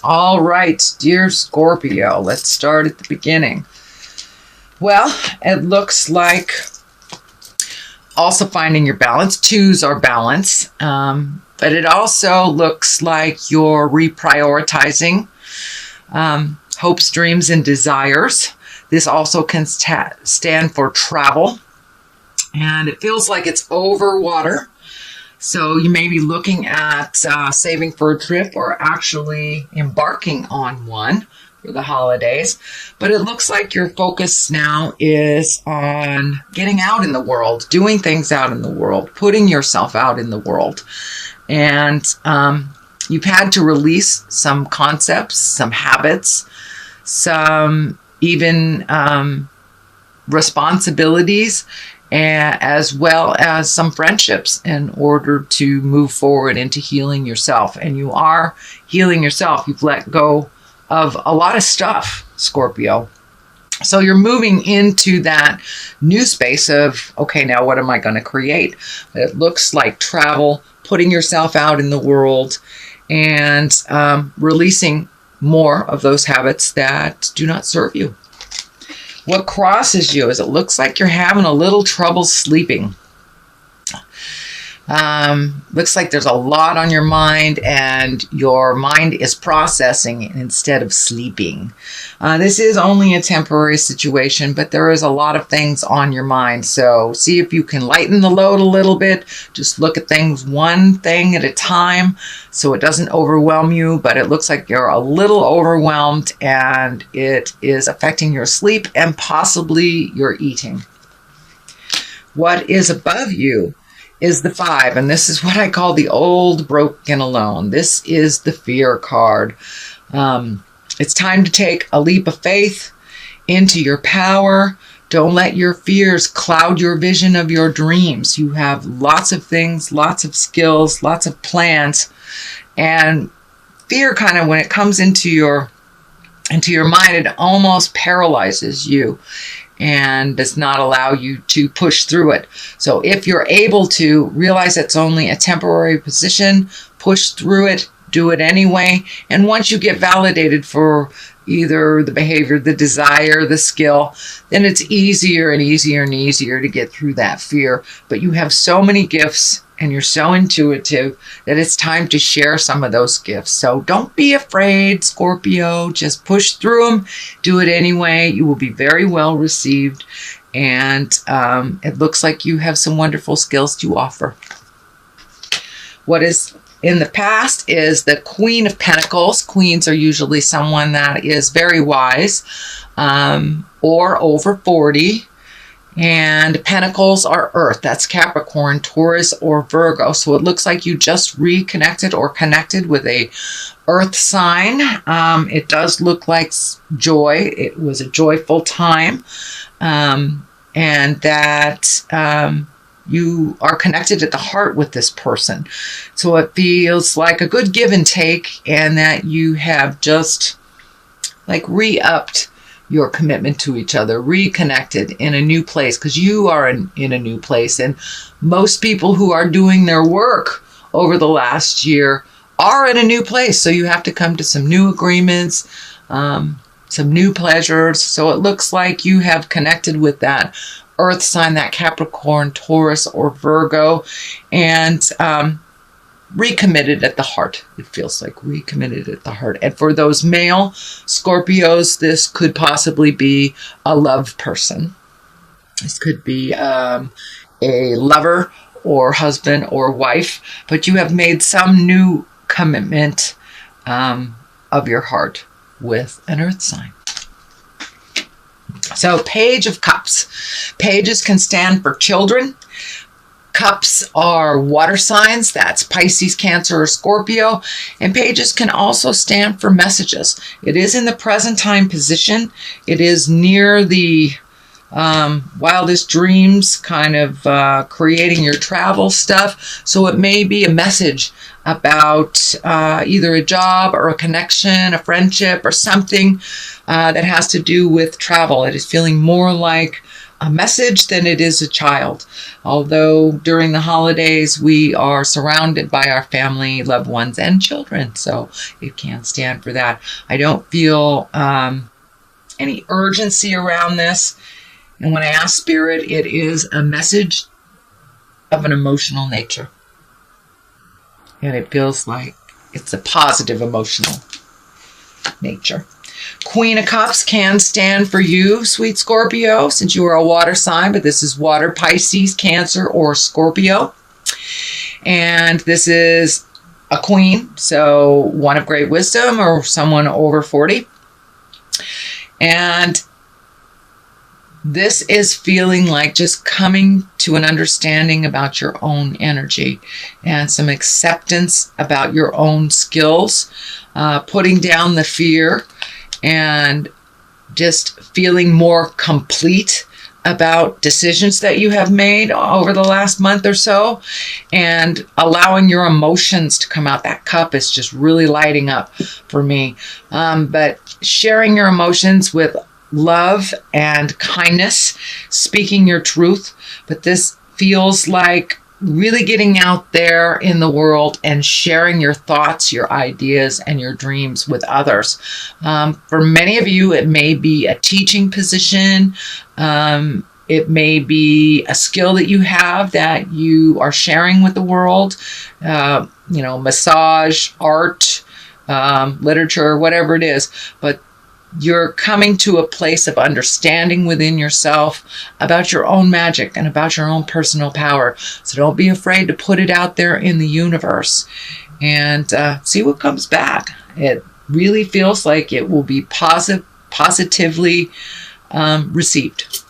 All right, dear Scorpio, let's start at the beginning. Well, it looks like also finding your balance. Twos are balance, but it also looks like you're reprioritizing hopes, dreams, and desires. This also can stand for travel, and it feels like it's over water. So you may be looking at saving for a trip or actually embarking on one for the holidays. But it looks like your focus now is on getting out in the world, doing things out in the world, putting yourself out in the world. And you've had to release some concepts, some habits, some even responsibilities, as well as some friendships in order to move forward into healing yourself. And you are healing yourself. You've let go of a lot of stuff, Scorpio. So you're moving into that new space of, okay, now what am I going to create? It looks like travel, putting yourself out in the world, and releasing more of those habits that do not serve you. What crosses you is it looks like you're having a little trouble sleeping. Looks like there's a lot on your mind and your mind is processing instead of sleeping. This is only a temporary situation, but there is a lot of things on your mind. So see if you can lighten the load a little bit. Just look at things one thing at a time so it doesn't overwhelm you, but it looks like you're a little overwhelmed and it is affecting your sleep and possibly your eating. What is above you is the 5, and this is what I call the old, broken, alone. This is the fear card. It's time to take a leap of faith into your power. Don't let your fears cloud your vision of your dreams. You have lots of things, lots of skills, lots of plans, and fear kind of, when it comes into your mind, it almost paralyzes you and does not allow you to push through it. So if you're able to realize it's only a temporary position, push through it, do it anyway. And once you get validated for either the behavior, the desire, the skill, then it's easier and easier and easier to get through that fear. But you have so many gifts and you're so intuitive that it's time to share some of those gifts. So don't be afraid, Scorpio. Just push through them. Do it anyway. You will be very well received. And it looks like you have some wonderful skills to offer. What is in the past is the Queen of Pentacles. Queens are usually someone that is very wise or over 40. And Pentacles are Earth. That's Capricorn, Taurus, or Virgo. So it looks like you just reconnected or connected with a Earth sign. It does look like joy. It was a joyful time. And that you are connected at the heart with this person. So it feels like a good give and take, and that you have just like re-upped your commitment to each other, reconnected in a new place, because you are in a new place. And most people who are doing their work over the last year are in a new place. So you have to come to some new agreements, some new pleasures. So it looks like you have connected with that Earth sign, that Capricorn, Taurus, or Virgo, and recommitted at the heart. It feels like recommitted at the heart. And for those male Scorpios, this could possibly be a love person. This could be a lover or husband or wife, but you have made some new commitment of your heart with an Earth sign. So Page of Cups. Pages can stand for children. Cups are water signs. That's Pisces, Cancer, or Scorpio. And pages can also stand for messages. It is in the present time position. It is near the wildest dreams, kind of creating your travel stuff. So it may be a message about either a job or a connection, a friendship, or something that has to do with travel. It is feeling more like a message than it is a child. Although during the holidays, we are surrounded by our family, loved ones, and children. So it can stand for that. I don't feel any urgency around this. And when I ask Spirit, it is a message of an emotional nature. And it feels like it's a positive emotional nature. Queen of Cups can stand for you, sweet Scorpio, since you are a water sign, but this is water, Pisces, Cancer, or Scorpio. And this is a queen, so one of great wisdom or someone over 40. And this is feeling like just coming to an understanding about your own energy and some acceptance about your own skills, putting down the fear and just feeling more complete about decisions that you have made over the last month or so, and allowing your emotions to come out. That cup is just really lighting up for me. But sharing your emotions with love and kindness, speaking your truth. But this feels like really getting out there in the world and sharing your thoughts, your ideas, and your dreams with others. For many of you, it may be a teaching position. It may be a skill that you have that you are sharing with the world. Massage, art, literature, whatever it is. But you're coming to a place of understanding within yourself about your own magic and about your own personal power. So don't be afraid to put it out there in the universe and see what comes back. It really feels like it will be positively received.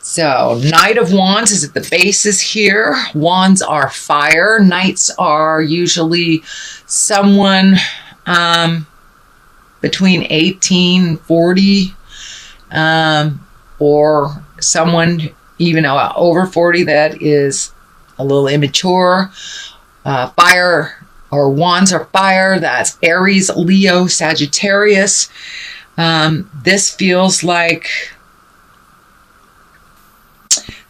So Knight of Wands is at the basis here. Wands are fire. Knights are usually someone between 18 and 40, or someone even over 40 that is a little immature. Fire or wands are fire. That's Aries, Leo, Sagittarius. This feels like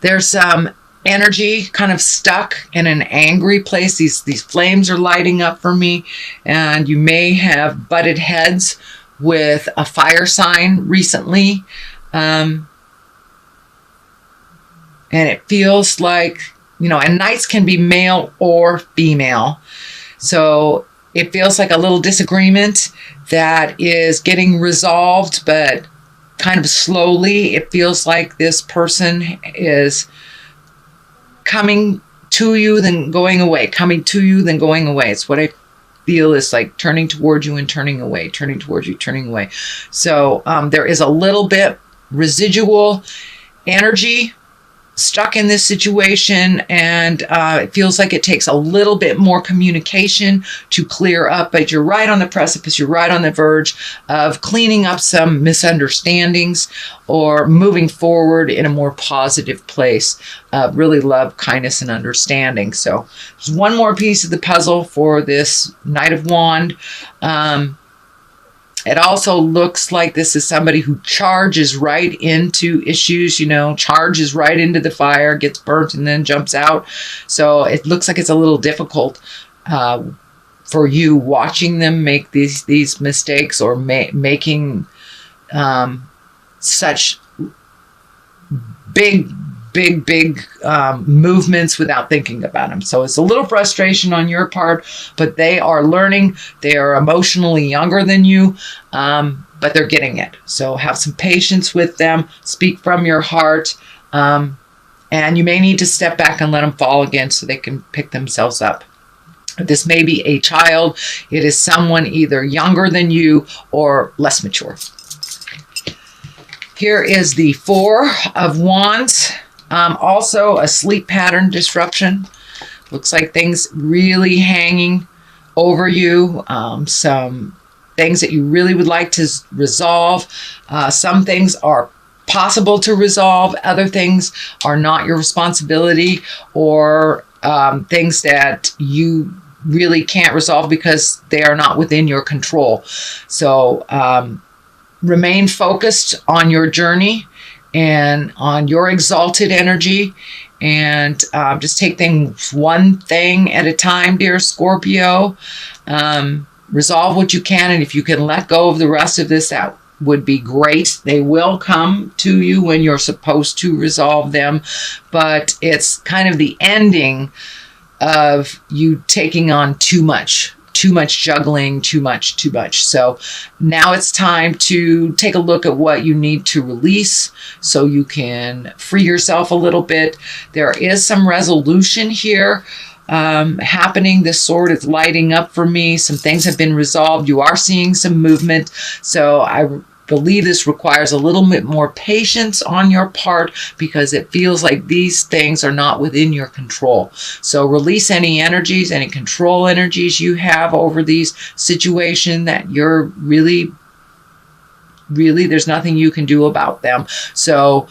there's some energy kind of stuck in an angry place. These flames are lighting up for me, and you may have butted heads with a fire sign recently, and it feels like, and knights can be male or female, so it feels like a little disagreement that is getting resolved, but kind of slowly. It feels like this person is coming to you, then going away, coming to you, then going away. It's what I feel is like turning towards you and turning away, turning towards you, turning away. So there is a little bit residual energy stuck in this situation, and it feels like it takes a little bit more communication to clear up, but you're right on the precipice, you're right on the verge of cleaning up some misunderstandings or moving forward in a more positive place. Really love, kindness, and understanding. So there's one more piece of the puzzle for this Knight of Wands. It also looks like this is somebody who charges right into issues, charges right into the fire, gets burnt, and then jumps out. So it looks like it's a little difficult for you watching them make these mistakes or making such big movements without thinking about them. So it's a little frustration on your part, but they are learning. They are emotionally younger than you, but they're getting it. So have some patience with them. Speak from your heart, and you may need to step back and let them fall again so they can pick themselves up. This may be a child. It is someone either younger than you or less mature. Here is the Four of Wands. Also a sleep pattern disruption. Looks like things really hanging over you. Some things that you really would like to resolve. Some things are possible to resolve. Other things are not your responsibility, or things that you really can't resolve because they are not within your control. So remain focused on your journey and on your exalted energy, and just take things one thing at a time, dear Scorpio. Resolve what you can, and if you can let go of the rest of this, that would be great. They will come to you when you're supposed to resolve them, but it's kind of the ending of you taking on too much juggling, too much. So now it's time to take a look at what you need to release so you can free yourself a little bit. There is some resolution here happening. This sword is lighting up for me. Some things have been resolved. You are seeing some movement. So I believe this requires a little bit more patience on your part because it feels like these things are not within your control. So release any energies, any control energies you have over these situations that you're really, there's nothing you can do about them. So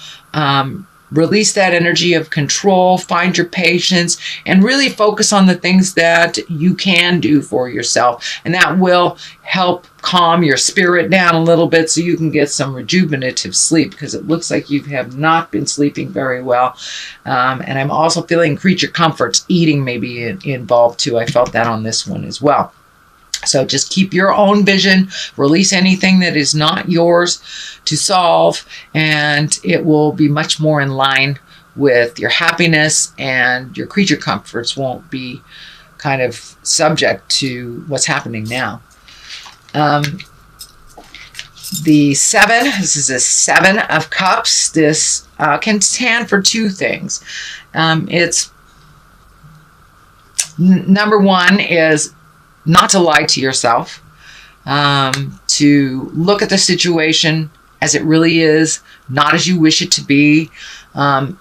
release that energy of control, find your patience, and really focus on the things that you can do for yourself. And that will help calm your spirit down a little bit so you can get some rejuvenative sleep, because it looks like you have not been sleeping very well. And I'm also feeling creature comforts, eating may be involved too. I felt that on this one as well. So just keep your own vision, release anything that is not yours to solve, and it will be much more in line with your happiness, and your creature comforts won't be kind of subject to what's happening now. The 7, this is a 7 of Cups. This can stand for two things. It's number one is not to lie to yourself, to look at the situation as it really is, not as you wish it to be.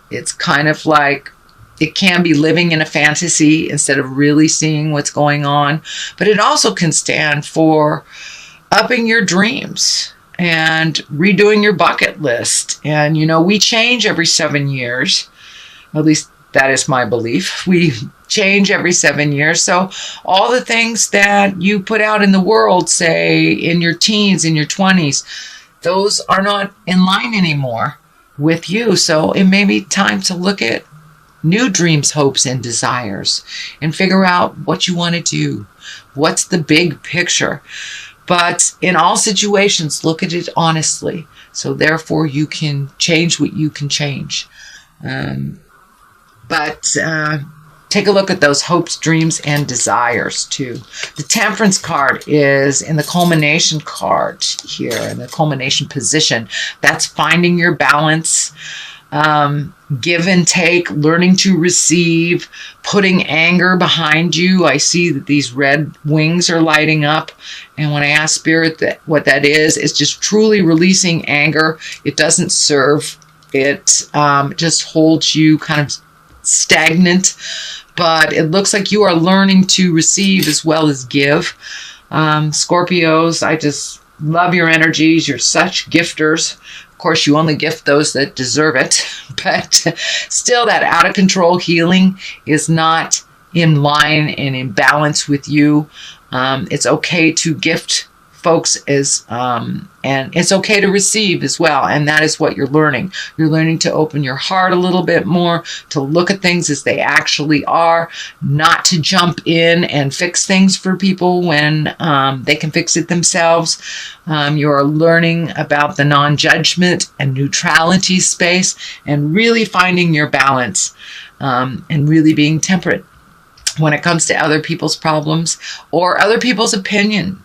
It's kind of like it can be living in a fantasy instead of really seeing what's going on. But it also can stand for upping your dreams and redoing your bucket list. And, you know, we change every 7 years, at least that is my belief. We change every 7 years. So all the things that you put out in the world, say in your teens, in your 20s, those are not in line anymore with you. So it may be time to look at new dreams, hopes, and desires and figure out what you want to do. What's the big picture? But in all situations, look at it honestly. So therefore you can change what you can change. But take a look at those hopes, dreams, and desires too. The Temperance card is in the culmination card here, in the culmination position. That's finding your balance, give and take, learning to receive, putting anger behind you. I see that these red wings are lighting up. And when I ask Spirit what that is, it's just truly releasing anger. It doesn't serve. It just holds you kind of stagnant, but it looks like you are learning to receive as well as give. Scorpios, I just love your energies. You're such gifters. Of course, you only gift those that deserve it, but still that out of control healing is not in line and in balance with you. It's okay to gift folks and it's okay to receive as well. And that is what you're learning. You're learning to open your heart a little bit more, to look at things as they actually are, not to jump in and fix things for people when they can fix it themselves. You're learning about the non-judgment and neutrality space and really finding your balance and really being temperate when it comes to other people's problems or other people's opinion.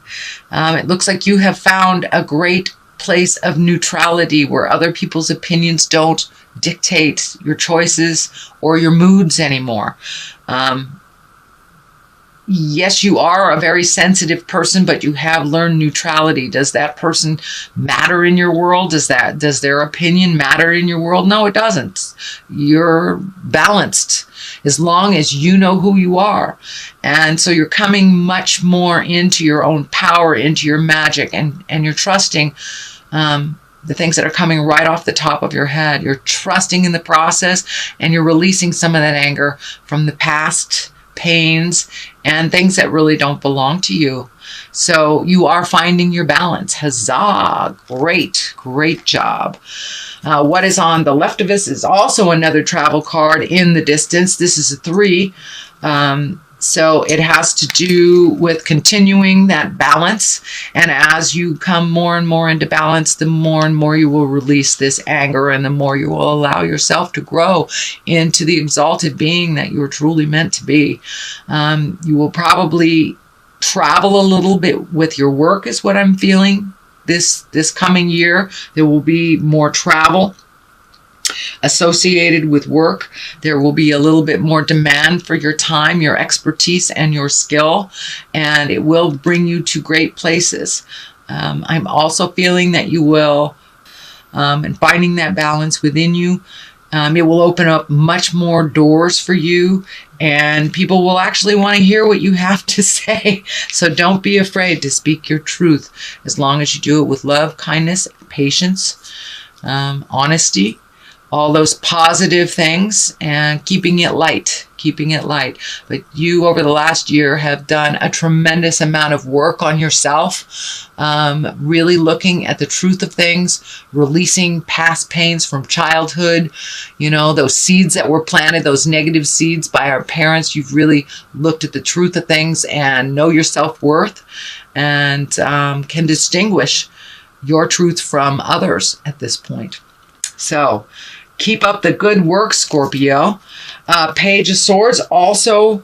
It looks like you have found a great place of neutrality where other people's opinions don't dictate your choices or your moods anymore. Yes, you are a very sensitive person, but you have learned neutrality. Does that person matter in your world? Does their opinion matter in your world? No, it doesn't. You're balanced as long as you know who you are. And so you're coming much more into your own power, into your magic, and you're trusting the things that are coming right off the top of your head. You're trusting in the process, and you're releasing some of that anger from the past pains and things that really don't belong to you. So you are finding your balance. Huzzah! Great, great job. What is on the left of us is also another travel card in the distance. This is a 3. So it has to do with continuing that balance. And as you come more and more into balance, the more and more you will release this anger, and the more you will allow yourself to grow into the exalted being that you are truly meant to be. You will probably travel a little bit with your work, is what I'm feeling. This coming year, there will be more travel associated with work. There will be a little bit more demand for your time, your expertise, and your skill, and it will bring you to great places. I'm also feeling that you will, and finding that balance within you, it will open up much more doors for you, and people will actually want to hear what you have to say. So don't be afraid to speak your truth, as long as you do it with love, kindness, patience, honesty, all those positive things, and keeping it light. But you, over the last year, have done a tremendous amount of work on yourself, really looking at the truth of things, releasing past pains from childhood, those seeds that were planted, those negative seeds by our parents. You've really looked at the truth of things and know your self-worth, and can distinguish your truth from others at this point. So keep up the good work, Scorpio. Page of Swords, also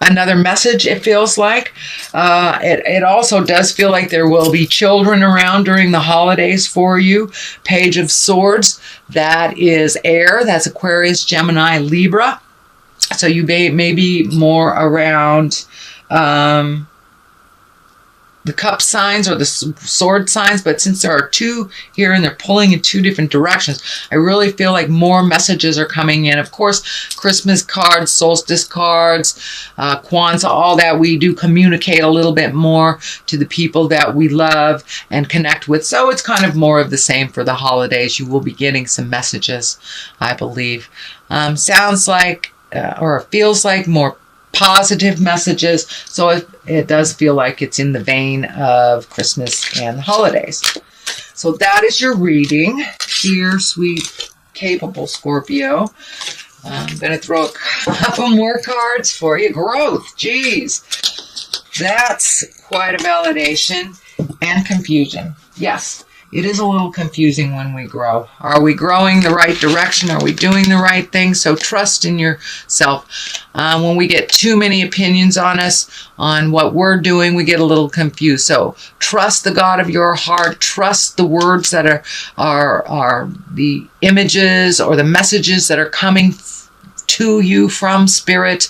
another message, it feels like. It also does feel like there will be children around during the holidays for you. Page of Swords, that is air. That's Aquarius, Gemini, Libra. So you may be more around the cup signs or the sword signs, but since there are 2 here and they're pulling in 2 different directions, I really feel like more messages are coming in. Of course, Christmas cards, solstice cards, Kwanzaa, all that, we do communicate a little bit more to the people that we love and connect with. So it's kind of more of the same for the holidays. You will be getting some messages, I believe. Sounds like, or feels like, more positive messages. So it does feel like it's in the vein of Christmas and the holidays. So that is your reading. Dear, sweet, capable Scorpio. I'm going to throw a couple more cards for you. Growth. Geez. That's quite a validation. And confusion. Yes. It is a little confusing when we grow. Are we growing the right direction? Are we doing the right thing? So trust in yourself. When we get too many opinions on us, on what we're doing, we get a little confused. So trust the God of your heart. Trust the words that are the images or the messages that are coming to you from Spirit,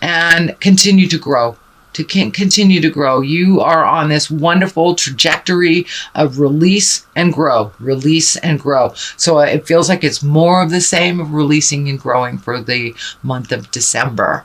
and continue to grow. Continue to grow. You are on this wonderful trajectory of release and grow, release and grow. So it feels like it's more of the same of releasing and growing for the month of December.